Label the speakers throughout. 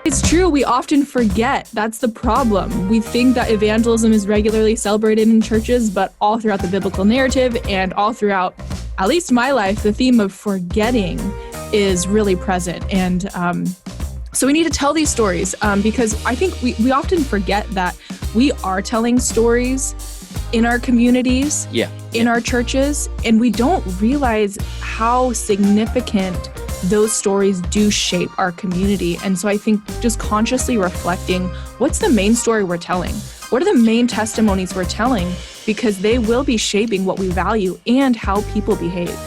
Speaker 1: It's true. We often forget. That's the problem. We think that evangelism is regularly celebrated in churches, but all throughout the biblical narrative and all throughout, at least my life, the theme of forgetting is really present. And so we need to tell these stories because I think we often forget that we are telling stories in our communities, in our churches, and we don't realize how significant those stories do shape our community. And so I think just consciously reflecting, what's the main story we're telling? What are the main testimonies we're telling? Because they will be shaping what we value and how people behave.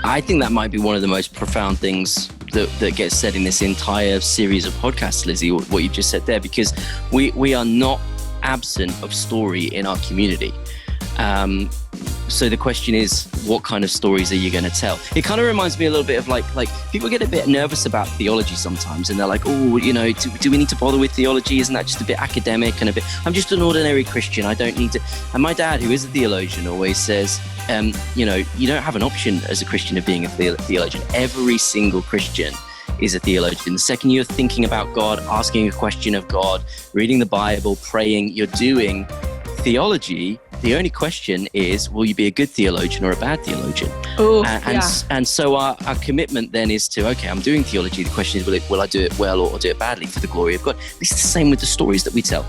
Speaker 2: I think that might be one of the most profound things that gets said in this entire series of podcasts, Lizzie, what you just said there, because we are not absent of story in our community. So the question is, what kind of stories are you going to tell? It kind of reminds me a little bit of like people get a bit nervous about theology sometimes, and they're like, oh, you know, do we need to bother with theology? Isn't that just a bit academic and a bit, I'm just an ordinary Christian, I don't need to. And my dad, who is a theologian, always says, you know, you don't have an option as a Christian of being a theologian. Every single Christian is a theologian. The second you're thinking about God, asking a question of God, reading the Bible, praying, you're doing theology. The only question is, will you be a good theologian or a bad theologian? And so our commitment then is to, okay, I'm doing theology. The question is, will I do it well or do it badly for the glory of God? It's the same with the stories that we tell.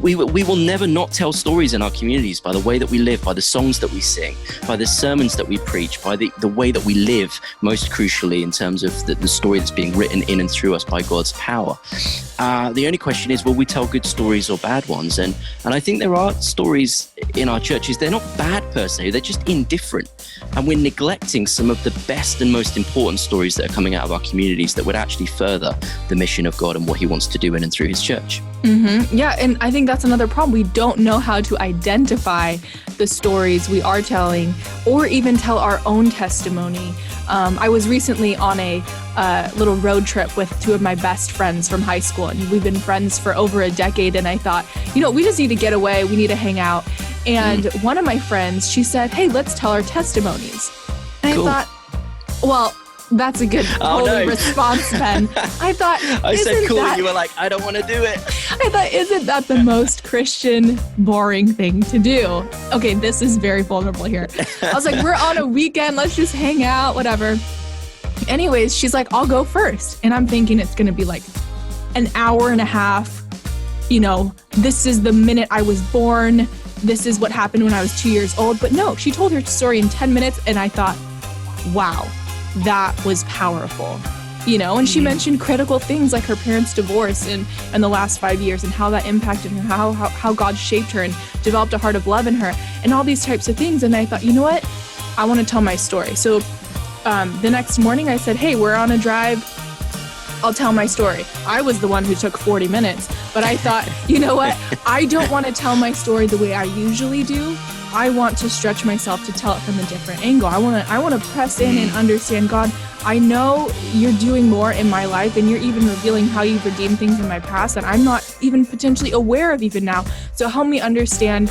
Speaker 2: We will never not tell stories in our communities by the way that we live, by the songs that we sing, by the sermons that we preach, by the way that we live, most crucially in terms of the story that's being written in and through us by God's power. The only question is, will we tell good stories or bad ones? And I think there are stories in our churches, they're not bad per se, they're just indifferent. And we're neglecting some of the best and most important stories that are coming out of our communities that would actually further the mission of God and what he wants to do in and through his church.
Speaker 1: Mm-hmm. Yeah, and I think that's another problem. We don't know how to identify the stories we are telling or even tell our own testimony. I was recently on a little road trip with two of my best friends from high school, and we've been friends for over a decade, and I thought, you know, we just need to get away, we need to hang out. And one of my friends, she said, hey, let's tell our testimonies. And cool. I thought, well, that's a good response, Ben. I thought,
Speaker 2: I said cool, and you were like, I don't want to do it.
Speaker 1: I thought, isn't that the most Christian, boring thing to do? Okay, this is very vulnerable here. I was like, we're on a weekend, let's just hang out, whatever. Anyways, she's like, I'll go first. And I'm thinking it's going to be like an hour and a half. You know, this is the minute I was born. This is what happened when I was 2 years old. But no, she told her story in 10 minutes. And I thought, wow, that was powerful. You know, and she mentioned critical things like her parents' divorce in the last 5 years and how that impacted her, how God shaped her and developed a heart of love in her and all these types of things. And I thought, you know what? I want to tell my story. So the next morning I said, hey, we're on a drive. I'll tell my story. I was the one who took 40 minutes, but I thought, you know what? I don't want to tell my story the way I usually do. I want to stretch myself to tell it from a different angle. I want to press in and understand, God, I know you're doing more in my life and you're even revealing how you've redeemed things in my past that I'm not even potentially aware of even now. So help me understand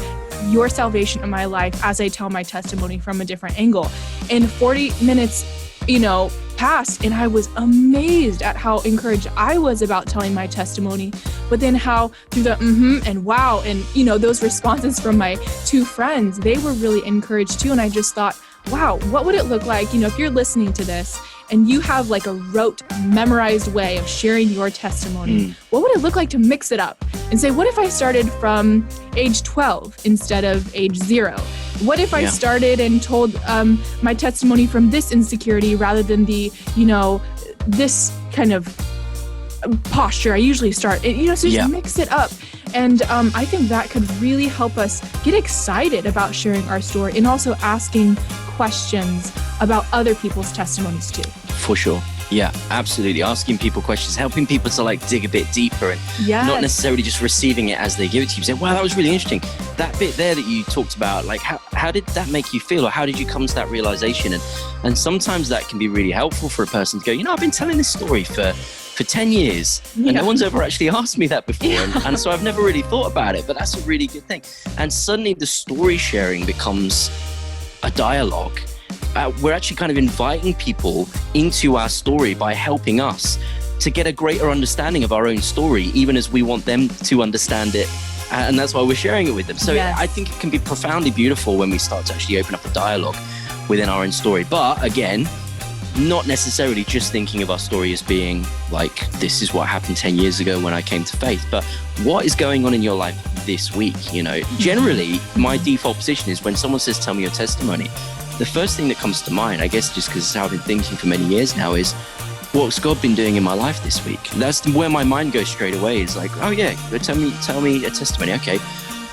Speaker 1: your salvation in my life as I tell my testimony from a different angle. And 40 minutes, you know, passed and I was amazed at how encouraged I was about telling my testimony, but then how through the and wow and, you know, those responses from my two friends, they were really encouraged too. And I just thought, wow, what would it look like, you know, if you're listening to this and you have like a rote, memorized way of sharing your testimony, what would it look like to mix it up and say, what if I started from age 12 instead of age 0? What if I started and told my testimony from this insecurity rather than the, you know, this kind of posture I usually start? You know, so just mix it up. And I think that could really help us get excited about sharing our story and also asking questions about other people's testimonies too.
Speaker 2: For sure. Yeah, absolutely. Asking people questions, helping people to like dig a bit deeper and not necessarily just receiving it as they give it to you. Say, wow, that was really interesting. That bit there that you talked about, like how did that make you feel? Or how did you come to that realization? And sometimes that can be really helpful for a person to go, you know, I've been telling this story for 10 years and no one's ever actually asked me that before. And so I've never really thought about it, but that's a really good thing. And suddenly the story sharing becomes a dialogue. We're actually kind of inviting people into our story by helping us to get a greater understanding of our own story, even as we want them to understand it. And that's why we're sharing it with them. So
Speaker 1: Yes.
Speaker 2: I think it can be profoundly beautiful when we start to actually open up a dialogue within our own story. But again, not necessarily just thinking of our story as being like, this is what happened 10 years ago when I came to faith, but what is going on in your life this week? Generally, my default position is when someone says, tell me your testimony, the first thing that comes to mind, I guess just because it's how I've been thinking for many years now, is what's God been doing in my life this week? That's where my mind goes straight away. It's like, oh yeah, tell me a testimony. Okay,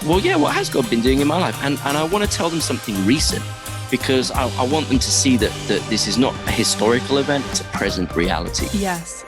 Speaker 2: well, yeah, what has God been doing in my life? And I want to tell them something recent, because I want them to see that this is not a historical event, it's a present reality.
Speaker 1: Yes.